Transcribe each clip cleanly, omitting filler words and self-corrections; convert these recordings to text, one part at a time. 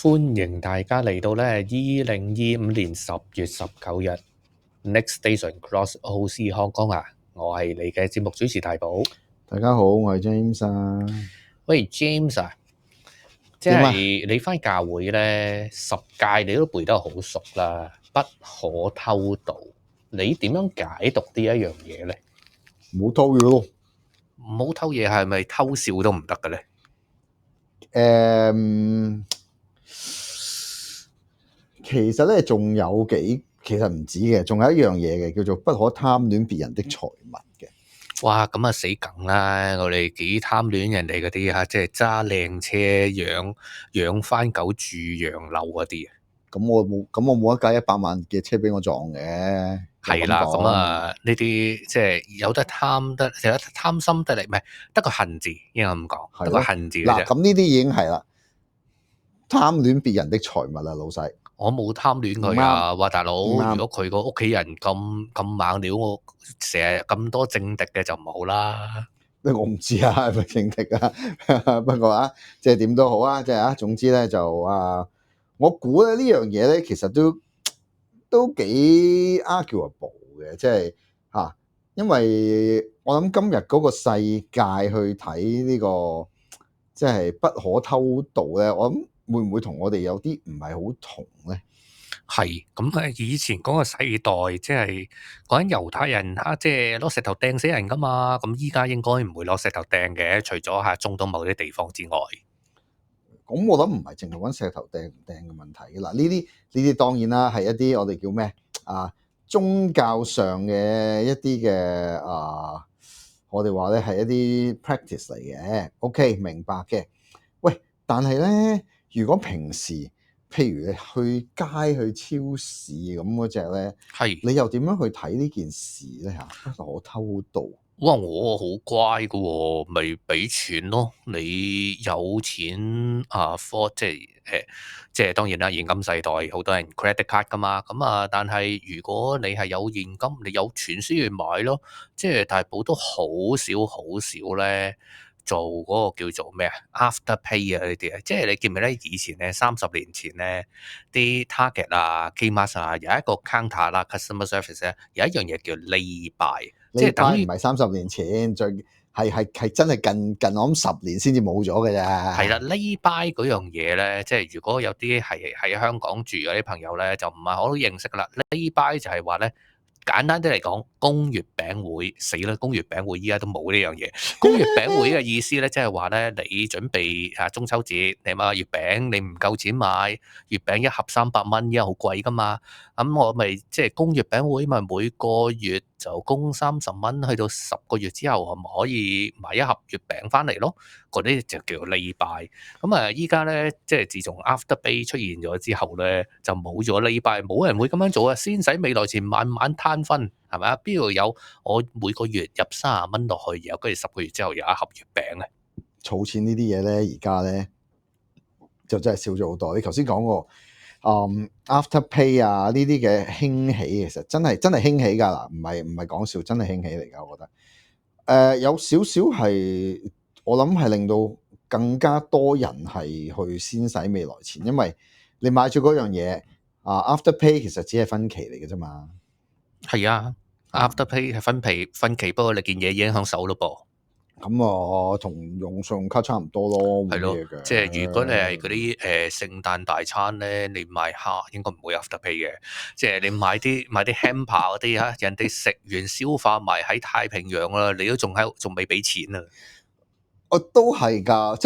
歡迎大家嚟到咧2025年10月19日 Next Station Cross OC Hong Kong啊！我係你嘅節目主持大寶。大家好，我係 James 啊。喂 James 啊，即點啊？係你返教會咧10誡你都背得好熟啦，不可偷盜。你點樣解讀呢一樣嘢咧？唔好偷嘢咯。唔好偷嘢係咪偷笑都唔得嘅咧？其實咧仲有其實唔止嘅，仲有一樣嘢嘅，叫做不可貪戀別人的財物嘅。哇，咁啊死梗啦！我哋幾貪戀人哋嗰啲嚇，即係揸靚車、養番狗、住洋樓嗰啲啊。咁我冇一架100萬嘅車俾我撞嘅。係啦，咁啊呢啲即係有得貪得，有得貪心得嚟，唔係得個恨字，應該咁講，得個恨字嘅啫。嗱，咁呢啲已經係啦，貪戀別人的財物啦，老細。我冇貪戀佢啊！話大佬，如果佢個屋企人咁猛料，我成日咁多政敵嘅就唔好啦。我唔知啊，係咪政敵啊？不過啊，即係點都好啊，即係啊，總之咧就我估咧呢樣嘢咧，其實都幾 arguable 嘅，即係因為我諗今日嗰個世界去睇呢個即係不可偷盜咧，我諗會唔會同我哋有啲唔係好同咧？係咁啊！以前嗰個世代，即係講緊猶太人嚇，即係攞石頭掟死人噶嘛。咁依家應該唔會攞石頭掟嘅，除咗嚇中東某啲地方之外。咁我諗唔係淨係揾石頭掟唔掟嘅問題嘅嗱，呢啲當然啦，係一啲我哋叫咩宗教上嘅一啲嘅我哋話咧係一啲 practice 嚟嘅。OK， 明白嘅。喂，但係咧，如果平時譬如你去街去超市咁嗰隻咧，係你又點樣去睇呢件事咧不可偷盜？哇！我好乖㗎喎，咪俾錢咯。你有錢即係當然啦，現今世代好多人 credit card 噶嘛。咁但係如果你係有現金，你有錢先去買咯。即係大埔都好少咧，做嗰個叫做咩After Pay 呢啲啊。即係你記唔記得以前咧30年前咧啲 Target Kmart 有一個 counter 啦，customer service 咧有一樣嘢叫 Lay-by。即係等於唔係30年前，最係真係近我諗10年先至冇咗嘅咋。係啦，Lay-by嗰樣嘢咧，即係如果有啲係喺香港住嗰啲朋友咧，就唔係好認識噶啦。Lay-by就係話咧，簡單啲嚟講，供月餅會死啦！供月餅會依家都冇呢樣嘢。供月餅會嘅意思咧，即係話咧，你準備中秋節，你買月餅，你唔夠錢買月餅一盒300蚊，依家好貴噶嘛。咁我咪即係供月餅會，咪每個月就供30蚊，去到10個月之後，咪可以買一盒月餅翻嚟咯。嗰啲就叫 Lay-by。咁依家咧，即係自從 After Pay 出現咗之後咧，就冇咗 Lay-by，冇人會咁樣做啊！先使未來錢，慢慢攤分，係咪啊？邊度有我每個月入30蚊落去，然後跟住10個月之後有一盒月餅咧？儲錢呢啲嘢咧，而家咧就真係少咗好多。你頭先講過After Pay 呢啲嘅興起，其實真係興起㗎啦，唔係講笑，真係興起嚟㗎。我覺得有少少係我諗係令到更加多人係去先使未來錢，因為你買咗嗰樣嘢After Pay 其實只係分期嚟嘅啫嘛。係啊，After Pay 係分期，不過你件嘢已經喺手咯噃。咁同用信用卡差唔多咯，係咯，即係如果你係嗰啲聖誕大餐咧，你買蝦應該唔會 After Pay 嘅。即係你買啲 hamper 嗰啲人哋食完消化埋喺太平洋啦，你都仲未俾錢啊！都係㗎，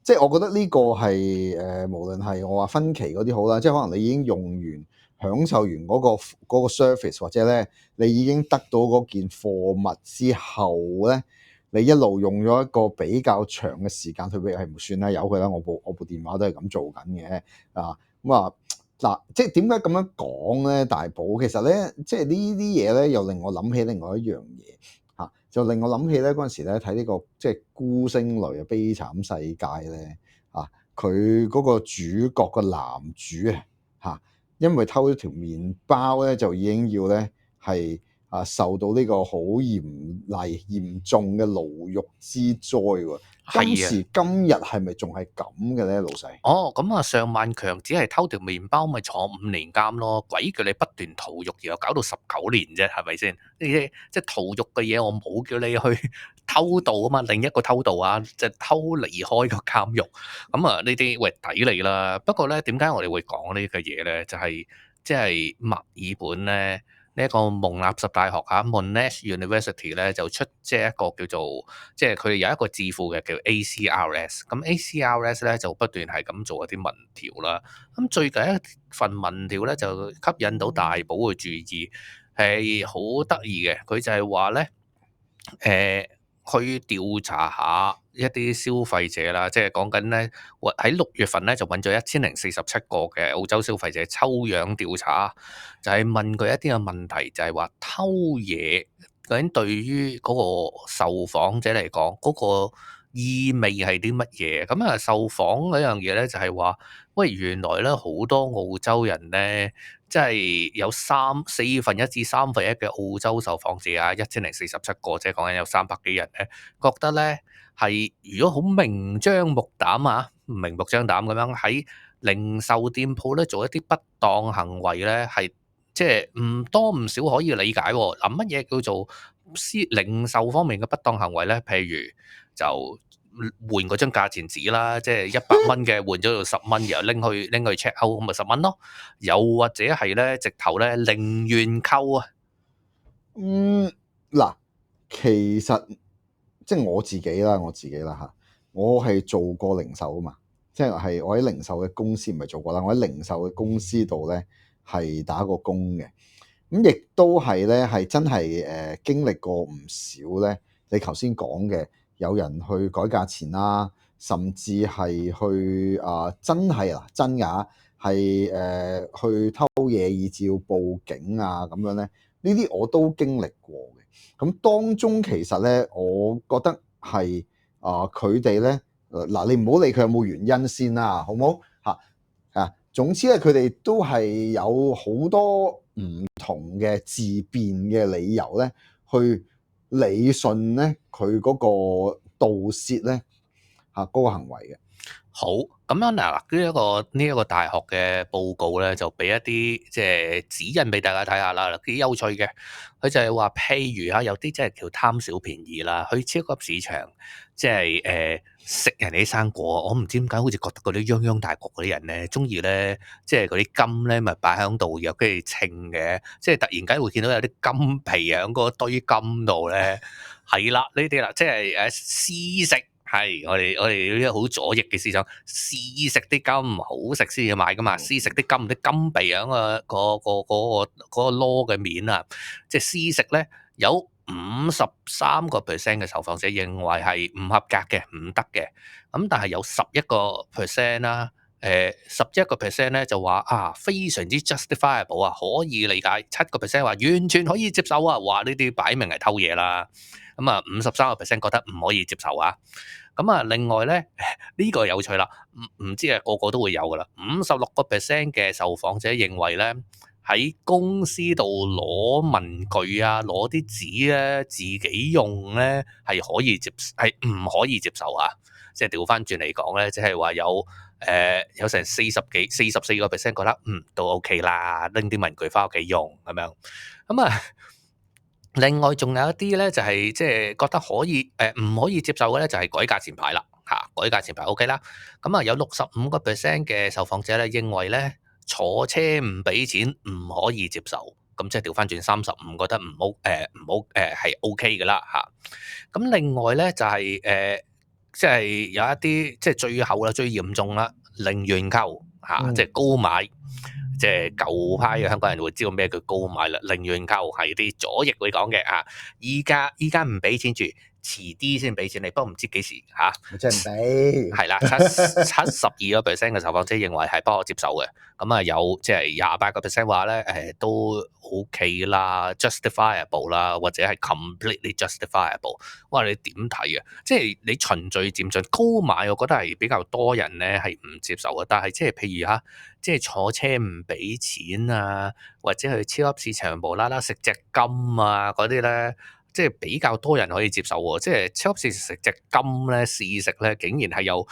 即係我覺得呢個係無論係我話分期嗰啲好啦，即係可能你已經用完享受完嗰個 service， 或者咧你已經得到嗰件貨物之後咧，你一路用咗一個比較長嘅時間去俾唔算啦，由佢啦，我部電話都係咁做緊嘅嗱，即係點解咁樣講咧？大寶其實咧，即係呢啲嘢咧，又令我諗起另外一樣嘢。就令我諗起咧嗰陣時咧睇呢個即係孤星淚悲慘世界咧佢嗰個主角個男主因為偷咗條麵包咧就已經要咧係受到呢個好嚴重嘅牢獄之災喎。今係啊。時今日係咪仲係咁嘅咧，老細？哦，咁啊，上萬強只係偷條麵包，咪坐5年監咯，鬼叫你不斷逃獄，然後搞到19年啫，係咪先？呢啲即係逃獄嘅嘢，我冇叫你去偷渡啊嘛，另一個偷渡啊，即係偷離開個監獄。咁啊，呢啲喂抵你啦。不過咧，點解我哋會講呢個嘢咧？就係即係墨爾本咧。呢一個蒙納什大學Monash University 咧就出即係一個叫做即係佢哋有一個智庫嘅叫 ACRS，咁 ACRS 咧就不斷係咁做一啲民調啦。咁最近一份民調咧就吸引到大寶嘅注意，係好得意嘅。佢就係話咧，去調查下一啲消費者啦，即係講緊咧，喺6月份咧就揾咗1047個嘅澳洲消費者抽樣調查，就係問佢一啲嘅問題，就係話偷嘢究竟對於嗰個受訪者嚟講，嗰個意味係啲乜嘢？咁啊，受訪嗰樣嘢咧就係話，喂，原來咧好多澳洲人咧。即係有4分1至1/3嘅澳洲受訪者1047個，即係講緊有300幾人咧，覺得咧係如果好明張目膽明目張膽咁樣喺零售店鋪咧做一啲不當行為咧，係即係唔多唔少可以理解喎。嗱，乜嘢叫做零售方面嘅不當行為咧？譬如就換嗰張價錢紙啦，即係100蚊嘅換咗做10蚊，然後拎去 check out 咁咪10蚊咯。又或者係咧，直頭咧零元購啊。嗱，其實即係我自己啦嚇，我係做過零售啊嘛，即係我喺零售嘅公司唔係做過啦，我喺零售嘅公司度咧係打過工嘅，咁亦都係咧係真係經歷過唔少咧。你頭先講嘅有人去改價錢啦，甚至係去真㗎係去偷嘢以至要報警啊咁樣咧，呢啲我都經歷過嘅。咁當中其實咧，我覺得係佢哋咧嗱，你唔好理佢有冇原因先啦，好冇嚇？總之咧，佢哋都係有好多唔同嘅自辯嘅理由咧，去理順咧佢嗰個盜竊咧嗰個行為嘅。好，咁樣嗱，呢一個大學嘅報告咧，就俾一啲即係指引俾大家睇下啦，幾有趣嘅。佢就係話，譬如有啲即係叫貪小便宜啦，去超級市場即係食人哋啲生果。我唔知點解好似覺得嗰啲泱泱大國嗰啲人咧，中意咧即係嗰啲金咧，咪擺喺度，又跟住稱嘅，即係突然間會見到有啲金皮喺嗰堆金度咧，係啦，呢啲啦，即係試食。係，我哋呢啲好左翼嘅思想，試食啲金好食先要買噶嘛，試食啲金鼻喺個籮嘅面啊，即係試食咧有53% 嘅受訪者認為係唔合格嘅，唔得嘅，咁但係有11% 啦。11% 咧就話非常之 justifiable 可以理解，7% 話完全可以接受話呢啲擺明係偷嘢啦。咁53% 覺得唔可以接受啊。咁另外咧呢個有趣啦，唔知個個都會有噶啦。56% 嘅受訪者認為咧喺公司度攞文具攞啲紙咧自己用咧係唔可以接受啊。即係調翻轉嚟講咧，即係話有成44% 覺得都 OK 啦，拎啲文具翻屋企用咁樣。另外仲有一啲咧就係即係覺得可以唔可以接受嘅咧，就係改價錢牌啦嚇，改價錢牌 OK 啦。有65% 嘅受訪者咧認為咧坐車唔俾錢唔可以接受，咁即係調翻轉35覺得唔好係 OK 嘅啦嚇。咁另外咧就係即係有一啲即係最後啦、最嚴重啦，零元購即係高買。即係舊派嘅香港人會知道咩叫高買啦，零元購係啲左翼會講嘅。依家唔俾錢住，遲啲先俾錢你，不過唔知幾時嚇。即係唔俾。係啦，72%嘅受訪者認為係不可接受嘅，咁啊有即係28%話咧都 OK 啦，justifiable 啦，或者係 completely justifiable。哇，你點睇啊？即係你循序漸進，高買我覺得係比較多人咧係唔接受嘅，但係即係譬如即係坐車唔俾錢啊，或者去超級市場無啦啦食隻金啊嗰啲咧。即係比較多人可以接受喎，即係超級市場食隻金咧試食咧，竟然係有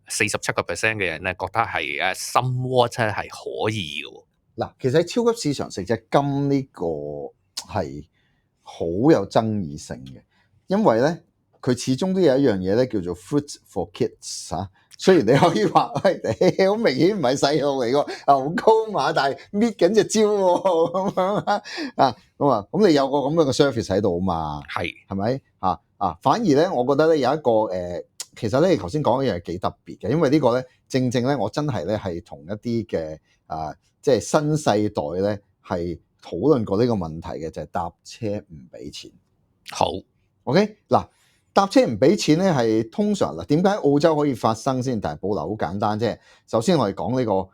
47%嘅人咧覺得係somewhat 係可以嘅喎。嗱，其實喺超級市場食隻金呢個係好有爭議性嘅，因為咧佢始終都有一樣嘢咧叫做 fruit for kids 嚇。雖然你可以話喂，你好明顯唔係細路嚟喎，牛高馬大搣緊隻蕉喎咁樣咁你有個咁樣嘅 service 喺度啊嘛，係咪反而咧，我覺得咧有一個其實咧你頭先講嘅嘢係幾特別嘅，因為呢個咧正正咧我真係咧係同一啲嘅即係新世代咧係討論過呢個問題嘅，就係搭車唔俾錢。好 OK 嗱。搭車唔俾錢咧，係通常嗱，點解澳洲可以發生先？但係保留好簡單啫。首先我哋講呢個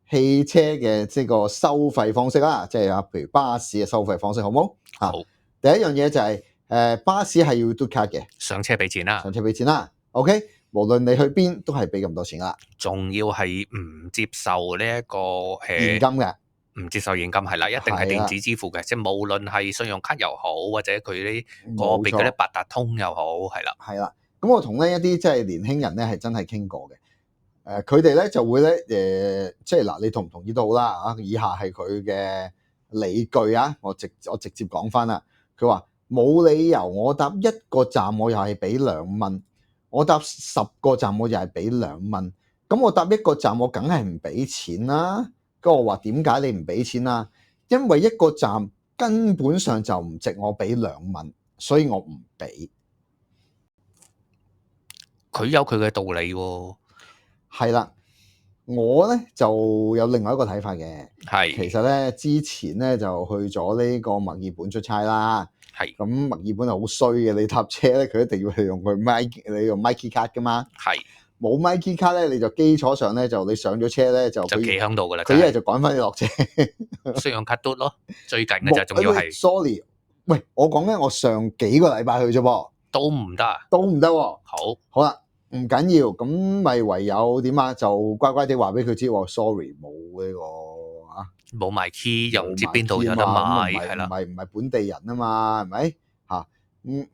汽車嘅即係個收費方式啦，即係譬如巴士嘅收費方式，好冇？好，第一樣嘢就係巴士係要嘟卡嘅，上車俾錢啦，上車俾錢啦。OK，無論你去邊都係俾咁多錢啦。仲要係唔接受呢一個現金嘅。唔接受現金係啦，一定係電子支付嘅，即係無論係信用卡又好，或者佢啲個別嗰啲八達通又好，係啦。係啦，咁我同呢一啲即係年輕人咧係真係傾過嘅。佢哋咧就會咧即係嗱，你同唔同意都好啦。以下係佢嘅理據啊，我直接講翻啦。佢話冇理由我搭一個站我又係俾2蚊，我搭10個站我又係俾2蚊，咁我搭一個站我梗係唔俾錢啦。咁我話點解你唔俾錢啊？因為一個站根本上就唔值我俾2蚊，所以我唔俾。佢有佢嘅道理喎。係啦，我咧就有另外一個睇法嘅。係，其實咧之前咧就去咗呢個墨爾本出差啦。係，咁墨爾本係好衰嘅，你搭車咧佢一定要係用佢你用 Myki 卡噶嘛。係。冇 Myki 卡咧，你就基礎上咧就你上咗車咧就企喺度噶啦，佢一係就趕翻你落車。信用卡嘟咯，最近嘅就仲要係。Sorry，喂，我講緊我上幾個禮拜去啫噃，都唔得啊，都唔得喎。好啦，唔緊要，咁咪唯有點啊？就乖乖地話俾佢知，sorry，冇呢個冇埋 key，又唔知邊度有得買，係啦，唔係本地人啊嘛，係咪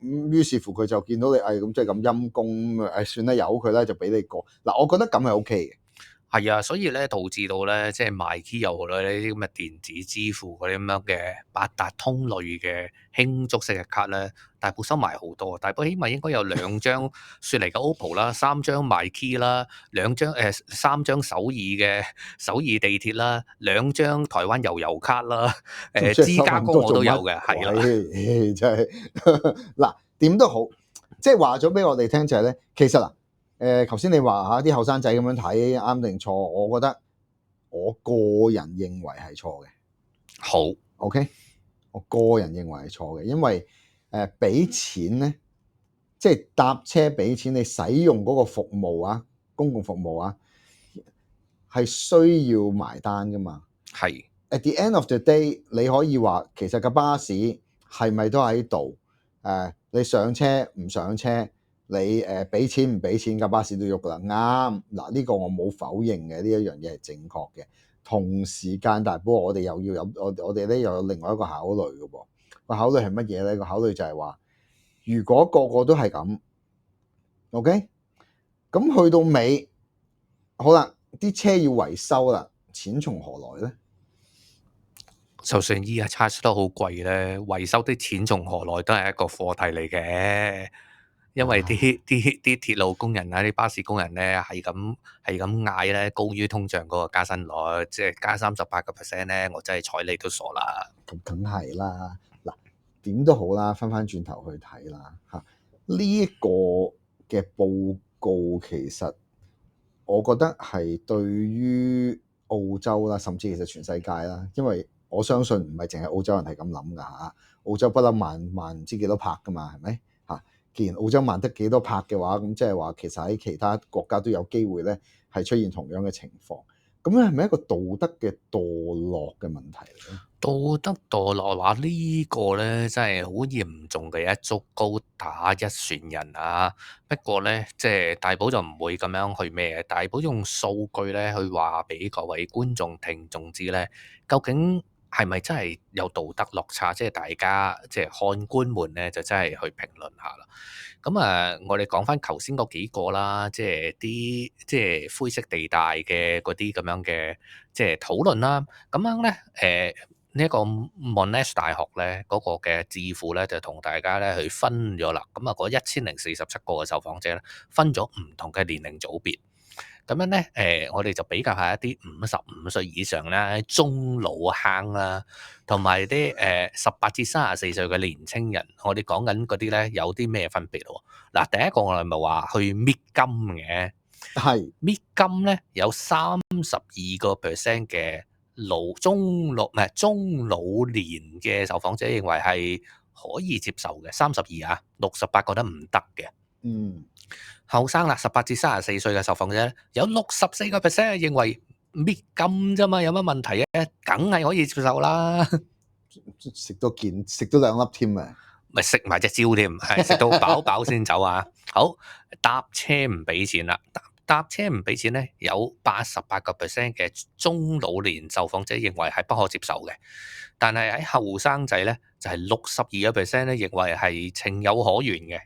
於是乎佢就見到你，咁即係咁陰公，算啦，由佢啦，就俾你過。嗱，我覺得咁係 OK 嘅。係啊，所以咧導致到咧，即係賣 key 又好啦，呢啲咁嘅電子支付嗰啲咁樣嘅八達通類嘅輕觸式嘅卡咧，大埔收埋好多，大埔起碼應該有2張雪梨嘅 OPPO 啦，3張賣 key 啦，3張首爾地鐵啦，2張台灣悠卡啦，芝加哥我都有嘅，係啦，真係嗱點都好，即係話咗俾我哋聽就係咧，其實嗱。頭先你話啲後生仔咁樣睇啱定錯，我覺得我個人認為係錯嘅。好 OK， 我個人認為係錯嘅，因為俾錢咧，即係搭車俾錢，你使用嗰個服務啊，公共服務啊，係需要埋單噶嘛。係。At the end of the day， 你可以話其實個巴士係咪都喺度？你上車唔上車？你俾錢唔俾錢架巴士都喐噶啦，啱嗱，呢個我冇否認嘅，呢一樣嘢係正確嘅。同時間，但係不過我哋又要有我哋咧又有另外一個考慮嘅噃。個考慮係乜嘢咧？個考慮就係話，如果個個都係咁 ，OK， 咁去到尾，好啦，啲車要維修啦，錢從何來咧？就算依家 charge 得好貴咧，維修啲錢從何來都係一個課題嚟嘅。因為啲鐵路工人啊，啲巴士工人咧係咁嗌咧，高於通脹嗰個加薪率，即係加38%咧，我真係睬你都傻啦。咁梗係啦，嗱點都好啦，翻轉頭去睇啦嚇，呢一個嘅報告其實我覺得係對於澳洲啦，甚至其實全世界啦，因為我相信唔係淨係澳洲人係咁諗噶嚇，澳洲不嬲萬唔知幾多拍噶嘛，係咪嚇？既然澳洲賣得幾多拍嘅話，咁即係話其實喺其他國家都有機會咧係出現同樣嘅情況。咁咧係咪一個道德嘅墮落嘅問題嚟咧？道德墮落話呢個咧真係好嚴重嘅一竹篙打一船人啊！不過咧，即係大寶就唔會咁樣去咩嘅，大寶用數據咧去話俾各位觀眾聽眾知咧，究竟係咪真係有道德落差？即係大家即係看官們咧就真係去評論下啦。咁啊，我哋講翻頭先嗰幾個啦，即係啲即係灰色地帶嘅嗰啲咁樣嘅即係討論啦。咁樣咧，呢一個 Monash 大學咧嗰個嘅智庫咧就同大家咧去分咗啦。咁啊，嗰1047個嘅受訪者咧，分咗唔同嘅年齡組別。咁樣咧，我哋就比較下一啲55歲以上啦、中老坑啦，同埋啲18至34歲嘅年青人。我哋講緊嗰啲咧有啲咩分別咯？嗱，第一個我哋咪話去搣金嘅，係搣金咧有32% 嘅中老年嘅受訪者認為係可以接受嘅，32啊，68覺得唔得嘅。嗯，後生啦，18至34歲嘅受訪者咧，有64% 認為搣金啫嘛，有乜問題啊？梗係可以接受啦，食多兩粒添啊！咪食埋隻蕉添，係食到飽飽先走啊！好，搭車唔俾錢啦，搭車唔俾錢咧，有88% 嘅中老年受訪者認為係不可接受嘅，但係喺後生仔咧就係62%咧認為係情有可原嘅。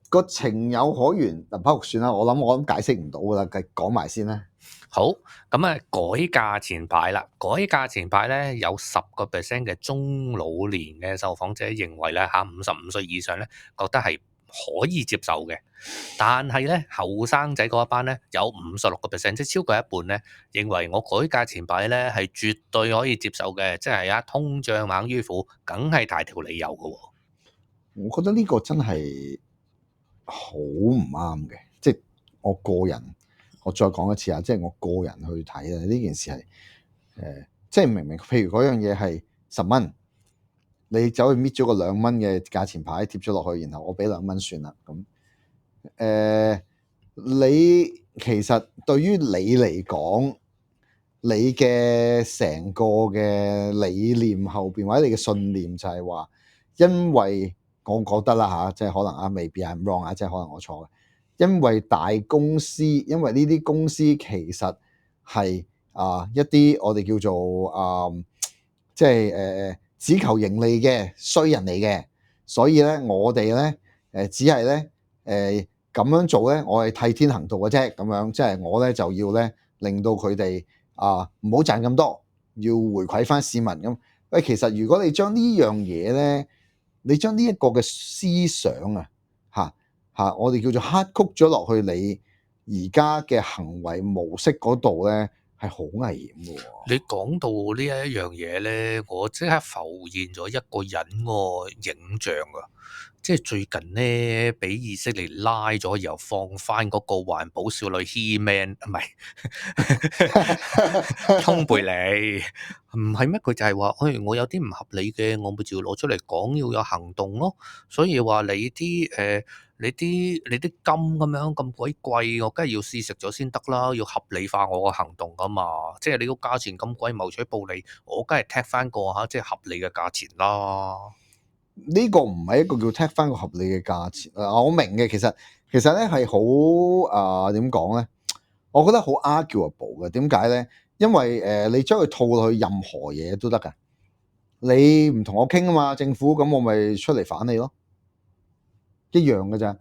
個情有可原嗱，不過算啦，我諗解釋唔到噶啦，繼講埋先啦。好，咁啊，改價錢牌啦，改價錢牌咧有10% 嘅中老年嘅受訪者認為咧嚇55歲以上咧覺得係可以接受嘅，但係咧後生仔嗰一班咧有56%，即係超過一半咧認為我改價錢牌咧係絕對可以接受嘅，即係通脹猛於虎，梗係大條理由嘅喎。我覺得呢個真係好唔啱嘅，即係我個人，我再講一次啊，即係我個人去睇咧，呢件事係即係明明，譬如嗰樣嘢係10蚊，你走去搣咗個2蚊嘅價錢牌貼咗落去，然後我俾2蚊算啦，咁你其實對於你嚟講，你嘅成個嘅理念後邊或者你嘅信念就係話，因為我覺得啦嚇，即係可能啊，未必係 wrong 啊，即係可能我錯嘅。因為大公司，因為呢啲公司其實係一啲我哋叫做即係只求盈利嘅衰人嚟嘅，所以咧我哋咧只係咧咁樣做咧，我係替天行道嘅啫，咁樣即係我咧就要咧令到佢哋唔好賺咁多，要回饋翻市民咁。喂，其實如果你將呢樣嘢咧，你將呢一個嘅思想我哋叫做刻曲咗落去你而家嘅行為模式嗰度咧，係好危險嘅喎。你講到呢一樣嘢咧，我即刻浮現咗一個人個影像啊！即係最近咧，俾以色列拉咗，然後放翻嗰個環保少女 He-Man，唔係通貝利，唔係咩？佢就係話，我有啲唔合理嘅，我咪就要攞出嚟講，要有行動咯。所以話你啲金咁樣咁鬼貴，我梗係要試食咗先得啦，要合理化我個行動噶嘛。即係你個價錢咁貴，謀取暴利，我梗係踢翻個即係合理嘅價錢啦。呢個唔係一個叫 take 翻個合理嘅價錢我明嘅，其實咧係好點講咧？我覺得好 arguable 嘅。點解咧？因為你將佢套落去任何嘢都得噶。你唔同我傾啊嘛，政府咁我咪出嚟反你咯，一樣嘅咋。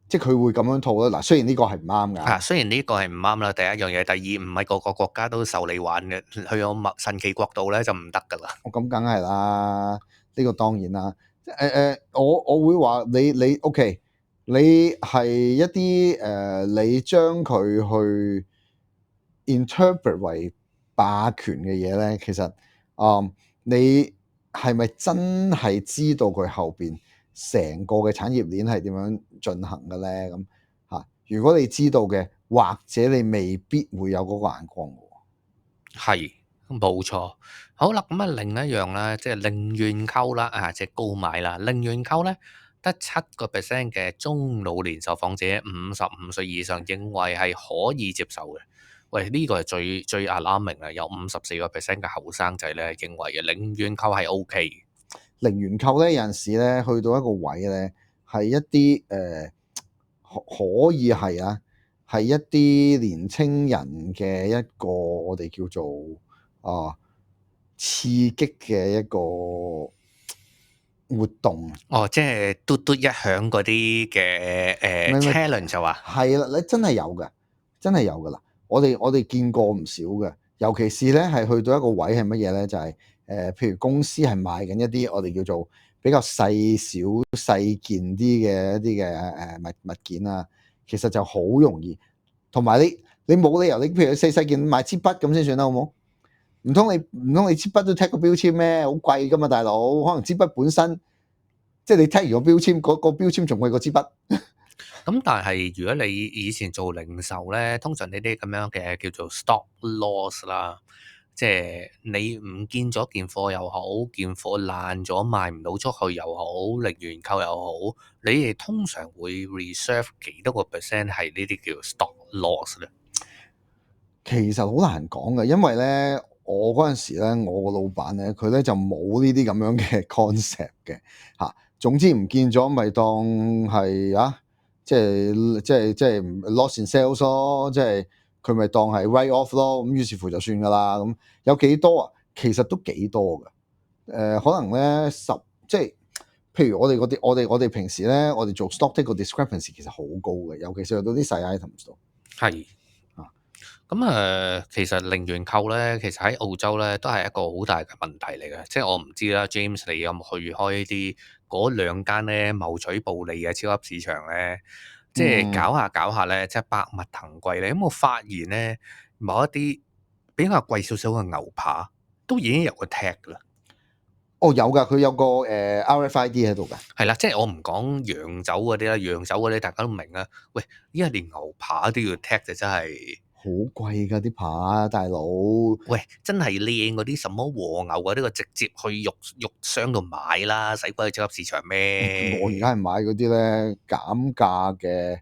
即係佢會咁樣套咯。嗱，雖然呢個係唔啱㗎。雖然呢個係唔啱啦，第一樣嘢，第二唔係個個國家都受你玩嘅，去到神奇國度咧就唔得噶啦。我咁梗係啦，呢個當然啦。我會話你 OK，你係一啲你將佢去 interpret 為霸權嘅嘢咧，其實你係咪真係知道佢後邊成個嘅產業鏈係點樣進行嘅咧？咁如果你知道嘅，或者你未必會有嗰個眼光嘅喎。係，冇錯。好啦，咁另一樣啦，即係零元購啦，即係高買啦。零元購咧，得7% 嘅中老年受訪者55歲以上認為係可以接受嘅。喂，呢個係最 alarming 啦，有54% 嘅後生仔咧認為嘅零元購係 OK 嘅。零元購咧有陣時咧去到一個位咧，係一啲可以係啊，係一啲年青人嘅一個我哋叫做刺激嘅一個活動。哦，即係嘟嘟一響嗰啲嘅唔係 challenge 就話係啦，你真係有嘅，真係有㗎啦。我哋見過唔少嘅，尤其是咧係去到一個位係乜嘢咧？就係、譬如公司係賣緊一啲我哋叫做比較細小細件啲嘅一啲嘅物件啊，其實就好容易。同埋你冇理由你譬如細件買支筆咁先算啦，好冇？唔通你支筆都踢個標籤咩？好貴㗎嘛，大佬。可能支筆本身即係你踢完個標籤，個標籤仲貴過支筆。咁，但係如果你以前做零售咧，通常呢啲咁樣嘅叫做 stock loss 啦，即係你唔見咗件貨又好，件貨爛咗賣唔到出去又好，零元購又好，你哋通常會 reserve 幾多個 percent 係呢啲叫 stock loss 咧？其實好難講嘅，因為咧，我嗰陣時咧，我個老闆咧，佢咧就冇呢啲咁樣嘅 concept 嘅嚇。總之唔見咗，咪當係即係 loss in sales 咯，即係佢咪當係 write off 咯。咁於是乎就算噶啦。咁有幾多啊？其實都幾多嘅。可能咧即係譬如我哋平時咧，我哋做 stock take 個 discrepancy 其實好高嘅，尤其是去到啲細 items 度。係。咁其實零元購咧，其實喺澳洲咧都係一個好大嘅問題嚟嘅。即係我唔知啦，James 你有冇去開啲嗰兩間咧謀取暴利嘅超級市場咧？即係搞下搞下咧，即係百物騰貴咧。咁我發現咧，某一啲比較貴少少嘅牛扒都已經有個 tag 啦。哦，有㗎，佢有個RFID 喺度㗎。係啦，即係我唔講洋酒嗰啲啦，洋酒嗰啲大家都明啦。喂，依家連牛扒都要 tag 就真係〜好貴㗎啲扒，大佬。喂，真係靚嗰啲什麼和牛啊，呢個直接去肉商度買啦，使鬼去超級市場咩？我而家係買嗰啲咧減價嘅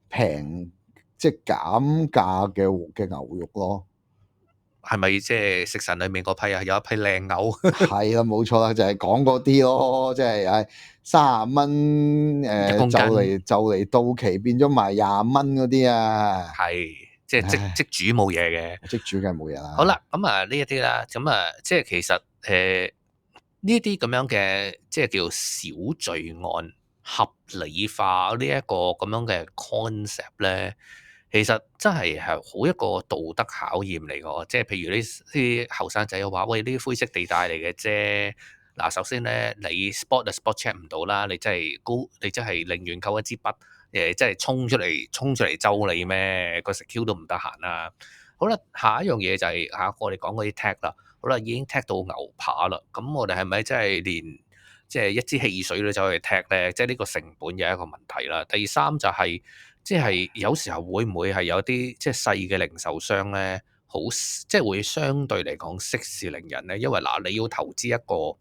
平，即係減價嘅牛肉咯。係咪即係食神裏面嗰批啊？有一批靚牛。係啦，冇錯啦，就係講嗰啲咯，即係30蚊就嚟到期變咗賣20蚊嗰啲啊。係，即係即煮冇嘢嘅。即煮梗係冇嘢啦。好啦，咁啊呢一啲啦，咁啊即係其實呢啲咁樣嘅即係叫小罪案合理化呢一個咁樣嘅 concept 咧，其實真係好一個道德考驗嚟嘅。即係譬如呢啲後生仔嘅話，喂，呢啲灰色地帶嚟嘅啫。嗱，首先咧，你 spot check 唔到啦，你真係你真係寧願購一支筆，真係衝出嚟周你咩？個 secure 都唔得閒啦。好啦，下一樣嘢就係我哋講嗰啲 tag 啦。好啦，已經 tag 到牛扒啦，咁我哋係咪真係連即係一支汽水都走去 tag 咧？即係呢個成本有一個問題啦。第三就係即係有時候會唔會係有啲即係細嘅零售商咧，好即係會相對嚟講息事寧人咧？因為嗱，你要投資一個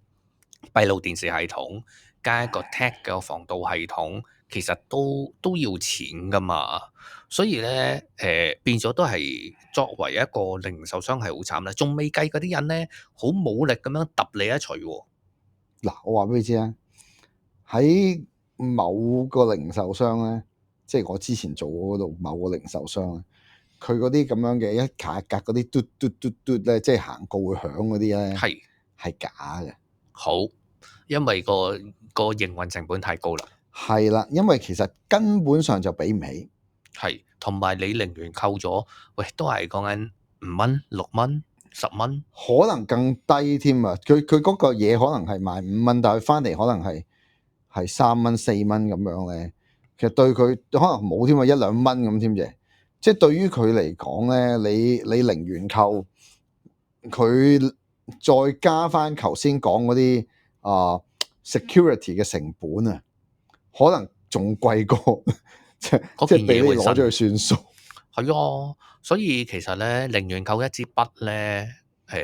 閉路電視系統加一個 tag 嘅防盜系統，其實都要錢噶嘛。所以咧，變咗都係作為一個零售商係好慘啦，仲未計嗰啲人咧，好武力咁樣揼你一錘喎。嗱，我話俾你知啊，喺某個零售商咧，即係我之前做嗰度某個零售商咧，佢嗰啲咁樣嘅一格一格嗰啲嘟嘟嘟嘟咧，即係行過會響嗰啲咧，係假嘅。好，因為個營運成本太高啦。係啦，因為其實根本上就俾唔起。係，同埋你零元扣咗，喂，都係講緊5蚊、6蚊、10蚊，可能更低添啊！佢嗰個嘢可能係賣5蚊，但係翻嚟可能係3蚊、4蚊咁樣咧。其實對佢可能冇添啊，1-2蚊咁添啫。即係對於佢嚟講咧，你零元購，佢再加翻頭先講嗰啲security 嘅成本啊，可能仲貴過即係俾你攞咗去算數。係啊，所以其實咧，零元購一支筆咧，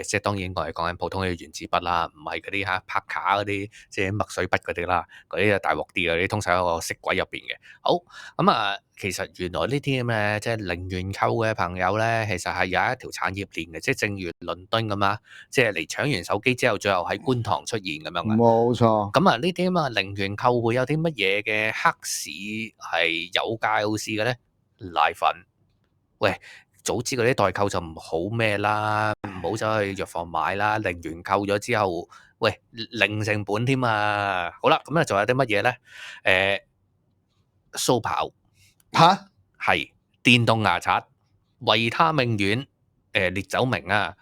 即係當然我係講緊普通嘅原子筆啦，唔係嗰啲拍卡嗰啲，即係墨水筆嗰啲啦，嗰啲就大鑊啲嘅，嗰啲通常喺個色櫃入邊嘅。好咁啊，其實原來呢啲咁嘅即係零元購嘅朋友咧，其實係有一條產業鏈嘅，即係正如倫敦咁啊，即係嚟搶完手機之後，最後喺觀塘出現咁樣嘅。冇錯。咁啊，呢啲咁啊零元購會有啲乜嘢嘅黑市係有價有市嘅咧？奶粉，喂，早知嗰啲代購就唔好咩啦，唔好走去藥房買啦，零元購咗之後，喂，零成本添啊！好啦，咁啊仲有啲乜嘢咧？蘇跑嚇係電動牙刷、維他命丸、烈酒明啊，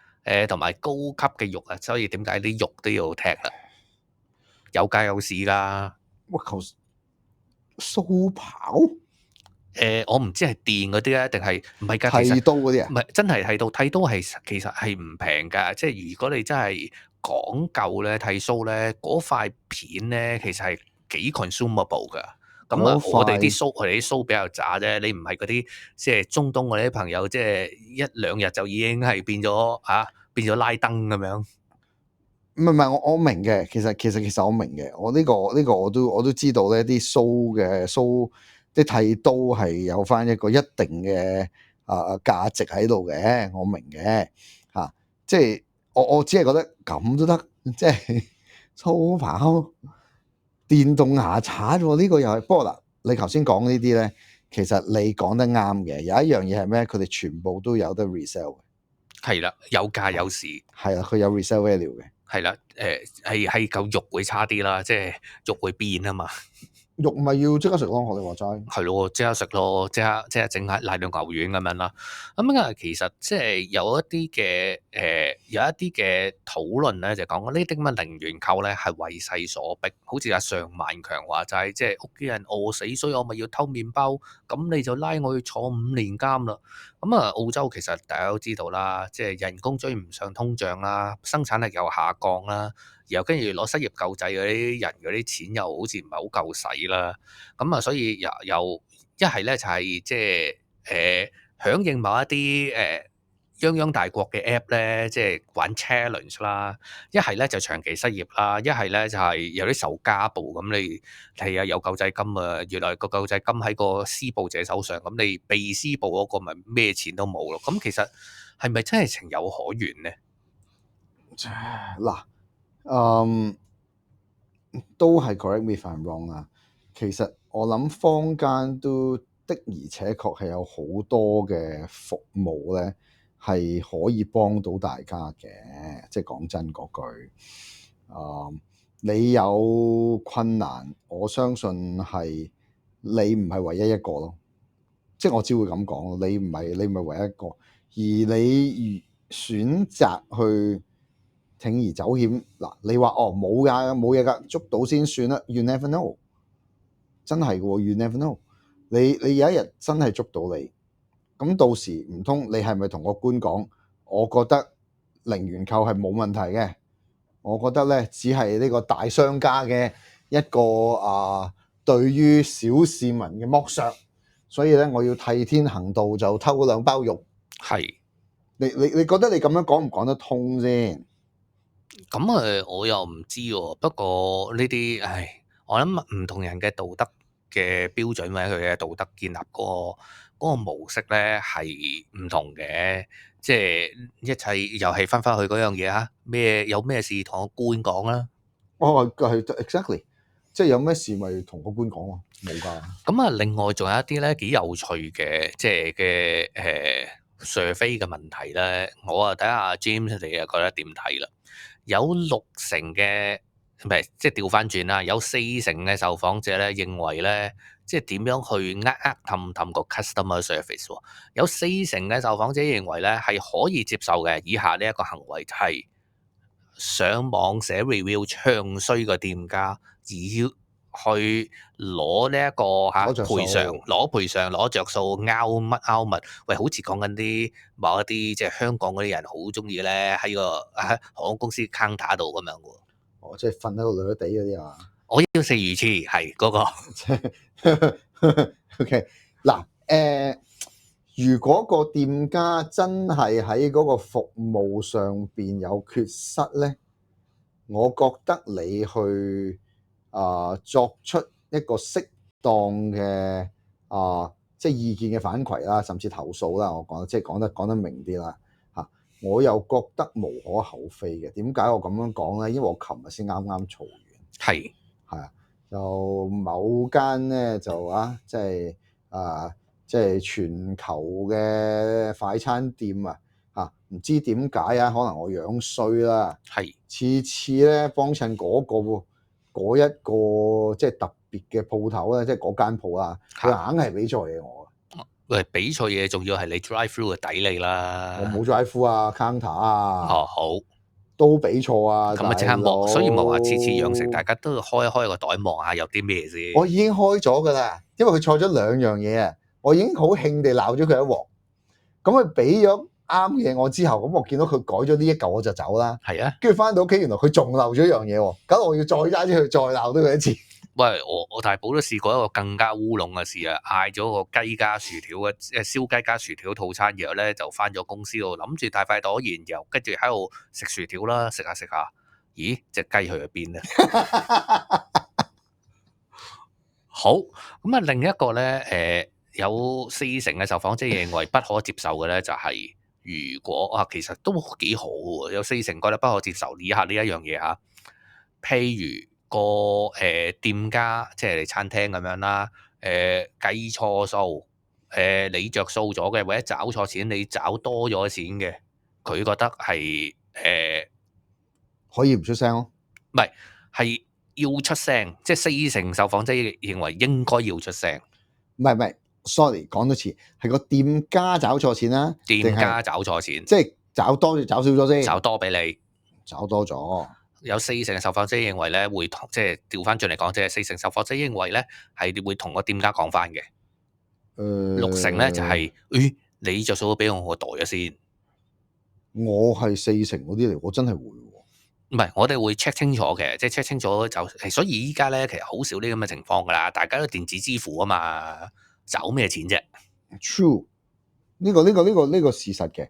同埋高級嘅肉啊，所以點解啲肉都要踢啦？有價有市㗎。哇求蘇跑我唔知係電嗰啲咧，定係唔係㗎？其實剃刀嗰啲啊？唔係真係剃刀，剃刀係其實係唔平㗎。即係如果你真係講究咧，剃鬚咧，嗰塊片咧，其實係幾 consumable 㗎。咁啊，嗰塊我哋啲鬚比較渣啫。你唔係嗰啲即係中東嗰啲朋友，即係一兩日就已經係變咗變咗拉登咁樣。唔係，我明嘅，其實我明嘅，我呢個我都知道咧，啲鬚啲剃刀係有翻一個一定嘅價值喺度嘅，我明嘅嚇，即係我只係覺得咁都得，即係蘇跑電動牙刷喎，呢個又係。不過嗱，你頭先講呢啲咧，其實你講得啱嘅，有一樣嘢係咩？佢哋全部都有得 resell 嘅，係啦，有價有市。係啦，佢有 resell value 嘅。係啦，係嚿肉會差啲啦，即係肉會變啊嘛。肉咪要即刻食咯，我哋話齋。係咯，即刻食咯，即刻整下瀨兩牛丸咁樣啦。咁啊，其實即係有一啲嘅討論咧，就講呢啲咁嘅零元購咧係為勢所逼，好似阿尚萬強話齋，即係屋企人餓死，所以我咪要偷麵包，咁你就拉我去坐5年監啦。咁啊，澳洲其實大家都知道啦，即係人工追唔上通脹啦，生產力又下降啦。然後跟住攞失業救濟嗰啲人嗰啲錢又好似唔係好夠使啦，咁啊，所以又一係咧就係即係響應某一啲泱泱大國嘅 app 咧，即係玩 challenge 啦；一係咧就長期失業啦；一係咧就係有啲受家暴咁，你係有救濟金啊，原來個救濟金喺個施暴者手上，咁你被施暴嗰個咪咩錢都冇咯。咁其實係咪真係情有可原咧？嗱，都係 correct me if I'm wrong 啦。其實我諗坊間都的而且確係有好多嘅服務咧，係可以幫到大家嘅。即係講真嗰句，你有困難，我相信係你唔係唯一一個咯。即係我只會咁講，你唔係唯一一個，而你選擇去鋌而走險嗱，你話哦冇嘢㗎，捉到先算啦。You never know，真係嘅喎，You never know。你有一日真係捉到你，咁到時唔通你係咪同個官講？我覺得零元購係冇問題嘅，我覺得咧只係呢個大商家嘅一個對於小市民嘅剝削，所以咧我要替天行道就偷嗰2包肉。係。你覺得你咁樣講唔講得通先？咁我又唔知喎。不過呢啲，我諗唔同人嘅道德嘅標準或者佢嘅道德建立嗰個模式咧係唔同嘅。即係一切又係翻去嗰樣嘢嚇，有咩事同個官講啦。哦，係 exactly，即係有咩事咪同個官講咯，冇㗎。咁啊，另外仲有一啲咧幾有趣嘅，即係嘅survey 嘅問題咧，我睇下 James 你又覺得點睇啦？有60%嘅，唔係，即係調翻轉啦，有40%嘅受訪者咧認為咧，即係點樣去氹個 customer service 喎？有40%嘅受訪者認為咧係可以接受嘅。以下呢一個行為就係上網寫 review 唱衰個店家，而要去攞呢一個攞着數賠償攞着數，拗乜？喂，好似講緊某一啲即係香港嗰啲人好中意咧喺個航空公司 counter 度咁樣嘅喎。哦，即係瞓喺度攣地嗰啲啊！我要食魚翅，係嗰個。OK，嗱，如果個店家真係喺嗰個服務上邊有缺失咧，我覺得你去作出一個適當嘅即係意見嘅反饋啦，甚至投訴啦，我講即係講得明啲啦嚇，我又覺得無可厚非嘅。點解我咁樣講咧？因為我琴日先啱啱嘈完，係啊，就某間咧就即係全球嘅快餐店唔知點解可能我樣衰啦，次次咧幫襯嗰一個即係特別嘅鋪頭咧，即係嗰間鋪啦，佢硬係俾錯嘢我。喂，俾錯嘢仲要係你 drive through 嘅抵你啦。我冇 drive through 啊 ，counter 哦，好，都俾錯啊。咁啊即刻望，所以咪話次次養成大家都要開一開個袋望下有啲咩先。我已經開咗噶啦，因為佢錯咗兩樣嘢啊，我已經好興地鬧咗佢一鑊。咁佢俾咗啱嘢我之後，咁我見到佢改咗呢一嚿我就走啦。係啊，跟住翻到屋企，原來佢仲漏咗一樣嘢喎，咁我要再揸出去再鬧多佢一次。喂，我大寶都試過一個更加烏龍嘅事啊！嗌咗個雞加薯條嘅燒雞加薯條套餐，然後咧就翻咗公司度，諗住大快朵然後跟住喺度食薯條啦，食下食下，咦，隻雞去咗邊咧？好，咁啊，另一個咧，有40%嘅受訪者認為不可接受嘅咧，就係如果其實都幾好喎，有40%覺得不可接受以下呢一樣嘢嚇，譬如店家即係你餐廳咁樣啦，計錯數，你着數咗嘅，或者找錯錢，你找多咗錢嘅，佢覺得係可以唔出聲咯，唔係係要出聲，即係40%受訪者認為應該要出聲。唔係，sorry，講多次，係個店家找錯錢啦，店家找錯錢，即係找多找少咗先，找多俾你，找多咗。有40%受訪者認為咧會同即係調翻轉嚟講，即係40%受訪者認為咧係會同個店家講翻嘅。60%咧就係、你着數俾我袋咗先。我係40%嗰啲嚟，我真係會喎。唔係，我哋會 check 清楚嘅，即係 check 清楚就所以依家咧其實好少呢咁嘅情況㗎啦，大家都電子支付啊嘛，找咩錢啫 ？True，呢個事實嘅。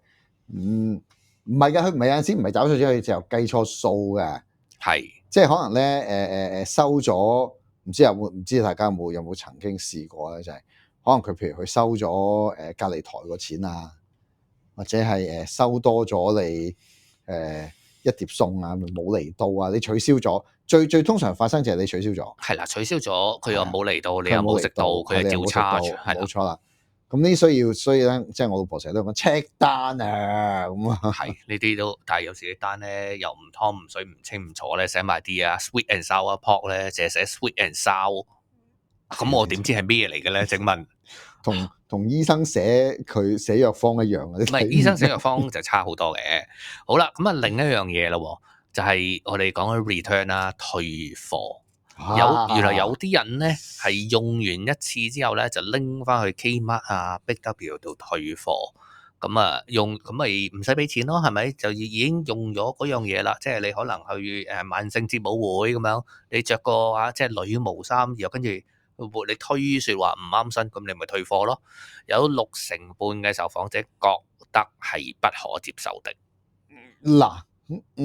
唔係㗎，佢唔係有陣時唔係找錯咗，佢就計錯數嘅。係，即係可能咧收咗，唔知大家有冇曾經試過咧？就係可能佢譬如佢收咗隔離台個錢啊，或者係收多咗你一碟餸啊，冇嚟到啊，你取消咗，最通常發生就係你取消咗。係啦，取消咗，佢又冇嚟到，你又冇食到，佢係照 charge，係冇錯啦。咁呢所以咧，即係我老婆成日都講 check 單啊，咁啊係呢啲都，但係有時啲單咧又唔湯唔水唔清唔楚咧，寫埋啲sweet and sour pork 咧，淨係寫 sweet and sour，咁我點知係咩嚟嘅咧？請問，同醫生寫藥方一樣啊？唔係，醫生寫藥方就差好多嘅。好啦，咁啊另一樣嘢啦，就係我哋講嘅 return 啦，退貨。原來有啲人咧係用完一次之後咧就拎翻去 Kmart Big W 度退貨，咁咪唔使俾錢咯，係咪？就已經用咗嗰樣嘢啦，即係你可能去萬聖節舞會咁樣，你着個即係女巫衫，然後跟住你推説話唔啱身，咁你咪退貨咯。有60%半嘅受訪者覺得係不可接受的。嗱，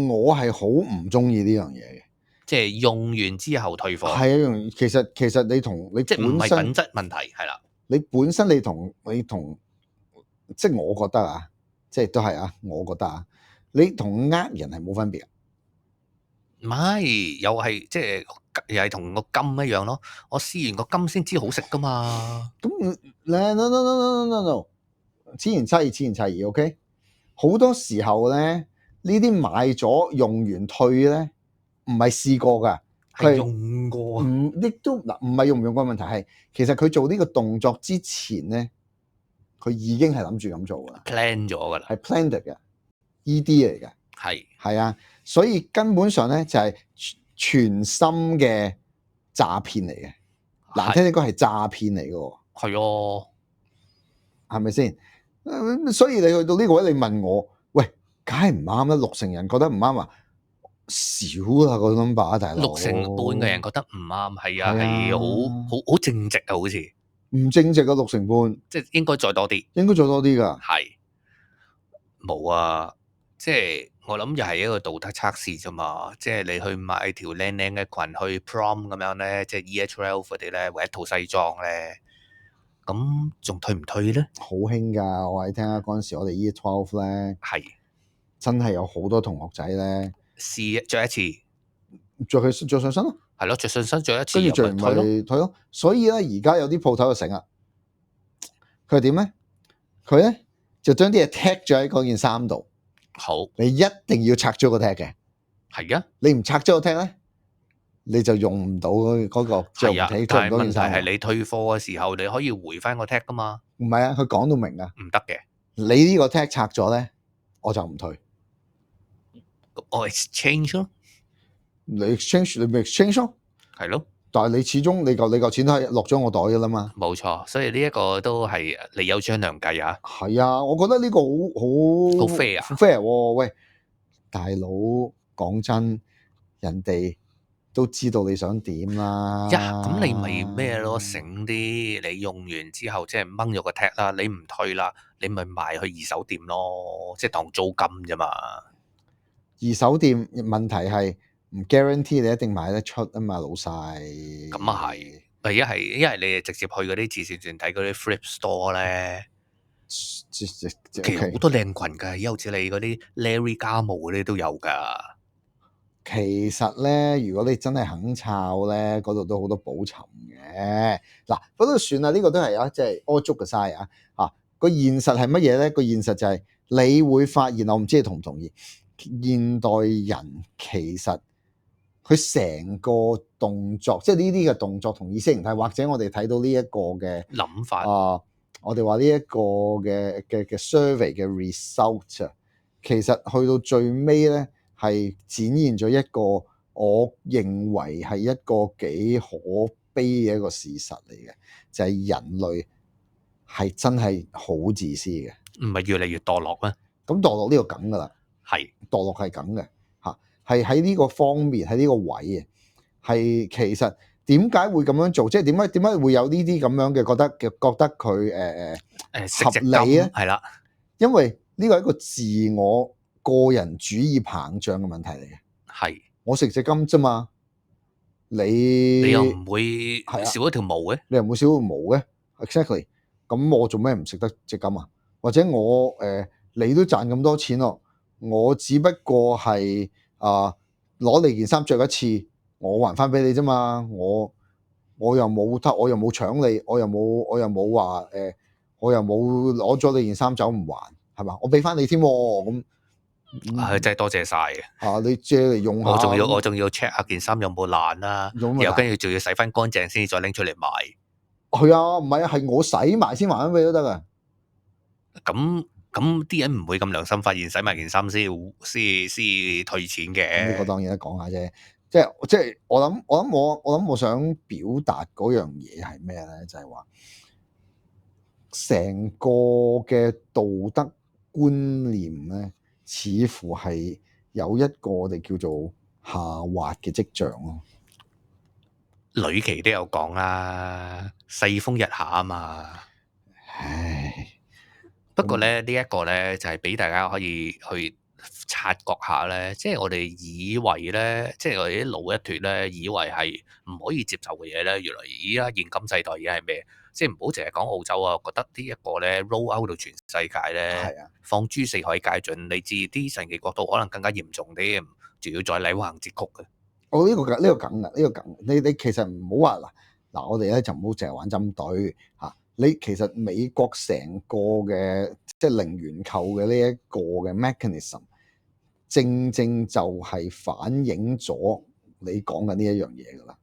我係好唔中意呢樣嘢嘅。即係用完之後退貨，係啊，其實你同你即係唔係品質問題係啦。你本身你同即係我覺得即係都係我覺得你同人係冇分別。唔係，又係即係又係同個金一樣咯。我試完個金先知好食噶嘛。咁no，此言差異，OK。好多時候咧，呢啲買咗用完退咧。唔係試過㗎，係用過。亦都唔係用唔用過問題，係其實佢做呢個動作之前咧，佢已經係諗住咁做㗎，plan 咗㗎啦，係 planned 嘅 ED 嚟嘅，係啊，所以根本上咧就係全心嘅詐騙嚟嘅，難聽啲講係詐騙嚟嘅喎，係啊，係咪先？所以你去到呢個位，你問我，喂，梗係唔啱啦，60%人覺得唔啱啊！少啦個 number，大佬60%半嘅人覺得唔啱，係啊，係好正直啊，好似唔正值嘅6成半，即係應該再多啲。應該再多啲㗎。係冇啊，即係我諗又係一個道德測試啫嘛。即係你去買條靚靚嘅裙去 prom 咁樣咧，即係 Year 12嗰啲咧，或者一套西裝咧，咁仲退唔退咧？好興㗎，我話你聽下嗰陣時，我哋 Year 12咧，係真係有好多同學仔咧，試着一次，着上身咯，係咯，着上身着一次跟住着完又咪退咯。咪退咯。所以咧，而家有啲鋪頭就醒啦，佢係點咧？佢咧就將啲嘢 tag 咗喺嗰件衫度，好你一定要拆咗個 tag 嘅。係啊，你唔拆咗個 tag 咧，你就用唔到嗰個着唔係啊，起，着但係問題唔到件衫。係你退貨嘅時候，你可以回翻個 tag 噶嘛？唔係啊，佢講到明啊，唔得嘅，你呢個 tag 拆咗咧，我就唔退。我 exchange 咯，你 exchange 你咪 exchange 咯，係咯，但係你始終你嚿錢都係落咗我袋噶啦嘛。冇錯。所以呢一個都係你有張良計啊，係啊，我覺得呢個好好 fair 啊好 fair 喎。喂，大佬講真，人哋都知道你想點啦。咁你咪咩咯？醒啲，你用完之後即係掹咗個 tag 啦，你唔退啦，你咪賣去二手店咯，即係當租金啫嘛。二手店問題係唔 guarantee 你一定買得出啊嘛，老細。咁啊係，咪一係你直接去嗰啲慈善團體嗰啲 flip store 咧，其其實好多靚裙㗎，好似你嗰啲 Larry 家務嗰啲都有㗎。其實咧，如果你真係肯抄咧，嗰度都好多寶尋嘅。嗱，不過算啦，呢個都係啊，即係 all joke aside啊。個現實係乜嘢咧？個現實就係你會發現，我唔知你同唔同意，現代人其實佢成個動作，即係呢啲嘅動作同意識形態，或者我哋睇到呢一個嘅諗法我哋話呢一個嘅 survey 嘅 result 啊，其實去到最尾咧，係展現咗一個我認為係一個幾可悲嘅一個事實嚟嘅，就係人類係真係好自私嘅。唔係越嚟越墮落咩？咁墮落呢個梗㗎啦，係墮落係咁嘅嚇，係喺呢個方面，喺呢個位嘅，係其實點解會咁樣做？即係點解會有呢啲咁樣嘅覺得佢食隻金合理咧？係啦，因為呢個係一個自我個人主義膨脹嘅問題嚟嘅。係我食隻金啫嘛，你又唔會係啊少一條毛嘅，你又唔會少個毛嘅 exactly。咁我做咩唔食得隻金啊？或者我你都賺咁多錢咯，我只不過係攞你件衫着一次，我還翻俾你啫嘛。我又冇搶你，我又冇話我又冇攞咗你件衫走唔還，係嘛？我俾翻你添喎，咁真係多謝晒嘅。你借嚟用下。我仲要 check 下件衫有冇爛啦，有冇爛然後跟住仲要洗翻乾淨先至再拎出嚟賣。係啊，唔係啊，係我洗埋先還翻俾你都得噶。咁啲人唔會咁良心發現洗埋件衫先退錢嘅。呢個當然講下啫，即係我想表達嗰樣嘢係咩咧？就係話成個嘅道德觀念咧，似乎係有一個我哋叫做下滑嘅跡象咯。呂奇都有講啦，世風日下啊嘛。唉，不過咧，呢一個咧就係俾大家可以去察覺下咧，即係我哋以為咧，即係我哋啲老一脱咧，以為係唔可以接受嘅嘢咧，原來而家現今世代而家係咩？即係唔好淨係講澳洲啊，我覺得呢一個咧 roll out 到全世界咧，係啊，放諸四海皆準，你至啲神奇國度可能更加嚴重啲，仲要再禮橫節曲嘅。我呢個梗㗎，呢個梗，你其實唔好話嗱，我哋咧就唔好淨係玩針對嚇。你其實美國成個嘅即係零元購嘅呢一個嘅 mechanism，正就係反映咗你講緊呢一樣嘢㗎啦，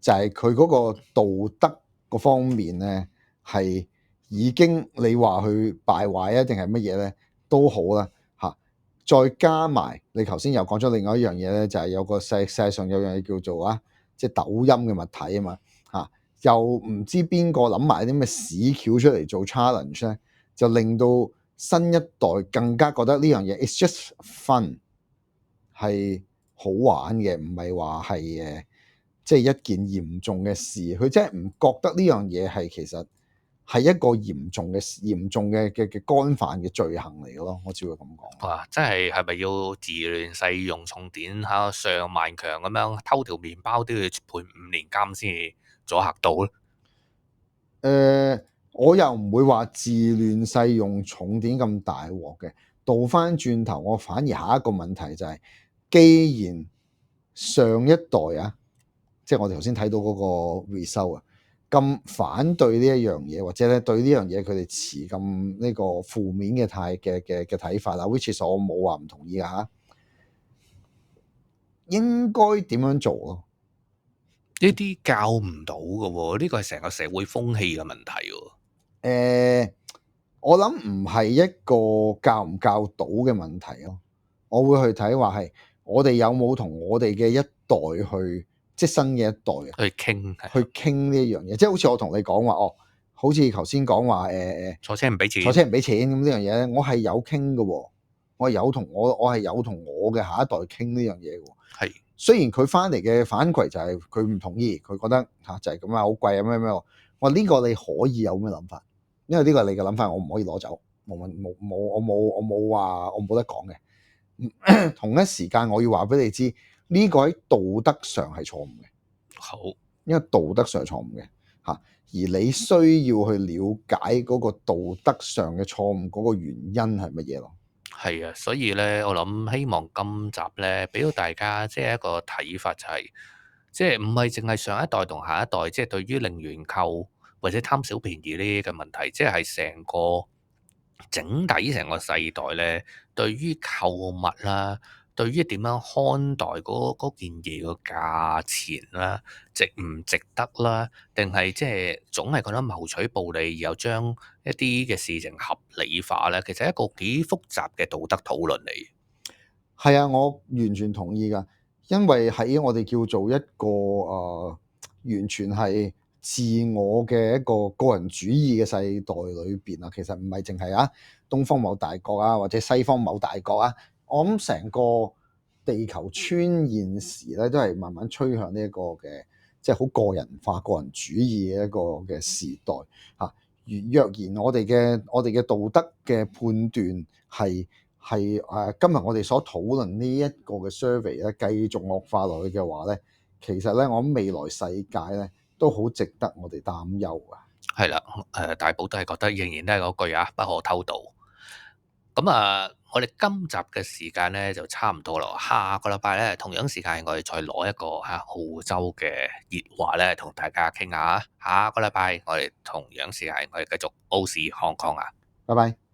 就係佢嗰個道德嗰方面咧，係已經你話佢敗壞啊定係乜嘢咧都好啦嚇。再加埋你頭先又講咗另外一樣嘢咧，就係有個世界上有樣嘢叫做即係抖音嘅物體啊嘛嚇。又唔知邊個諗埋啲咩屎橋出嚟做 challenge 咧，就令到新一代更加覺得呢樣嘢 it's just fun 係好玩嘅，唔係話係即係一件嚴重嘅事。佢真係唔覺得呢樣嘢係其實係一個嚴重嘅干犯嘅罪行嚟嘅咯，我只會咁講。哇！真係咪要自亂世用重典嚇上萬強咁樣偷條麵包都要判5年監先至阻嚇到咧？我又唔會話自亂世用重典咁大鑊嘅。倒翻轉頭，我反而下一個問題就係，既然上一代啊，即係我哋頭先睇到嗰個 result 啊，咁反對呢一樣嘢，或者咧對呢樣嘢佢哋持咁呢個負面嘅睇法啦，which is 我冇話唔同意啊，應該點樣做咯？呢啲教唔到嘅喎，呢個係成個社會風氣嘅問題喎。我諗唔係一個教唔教到嘅問題咯，我會去睇話係我哋有冇同我哋嘅一代去，即係新嘅一代去傾去傾呢一樣嘢，即係好似我同你講話哦，好似頭先講話坐車唔俾錢，坐車唔俾錢咁呢樣嘢咧，我係有傾嘅喎，我係有同我嘅下一代傾呢樣嘢嘅喎。係雖然佢翻嚟嘅反饋就係佢唔同意，佢覺得就係咁啊，好貴啊咩咩，我話呢個你可以有咩諗法？因為呢個係你嘅諗法，我唔可以攞走，我冇話我冇得講嘅。同一時間我要話俾你知，呢個喺道德上係錯誤嘅。好，因為道德上係錯誤嘅嚇，而你需要去了解嗰個道德上嘅錯誤嗰個原因係乜嘢咯？係啊，所以咧，我諗希望今集咧，俾到大家即係一個睇法，就係即係唔係淨係上一代同下一代，即係對於零元購或者貪小便宜呢啲嘅問題，即係成個整體成個世代咧，對於購物啦，對於點樣看待嗰件嘢個價錢啦，值唔值得啦，定係即係總係覺得謀取暴利，然後將一啲嘅事情合理化咧，其實係一個幾複雜嘅道德討論嚟。係啊，我完全同意㗎，因為喺我哋叫做一個完全係自我嘅一個個人主義嘅世代裏邊啊，其實唔係淨係東方某大國啊，或者西方某大國啊，我諗成個地球村現時咧都係慢慢趨向呢一個嘅，即係好個人化、個人主義嘅一個嘅時代嚇。若然我哋嘅道德嘅判斷係今日我哋所討論呢一個嘅 survey 咧，繼續惡化落去嘅話咧，其實咧我諗未來世界咧都好值得我哋擔憂啊！係啦，大寶都係覺得仍然都係嗰句啊，不可偷盜。咁啊，我哋今集嘅時間咧就差唔多啦。下個禮拜咧，同樣時間我哋再攞一個澳洲嘅熱話咧，同大家傾下。下個禮拜我哋同樣時間我哋繼續澳視香港啊。拜拜。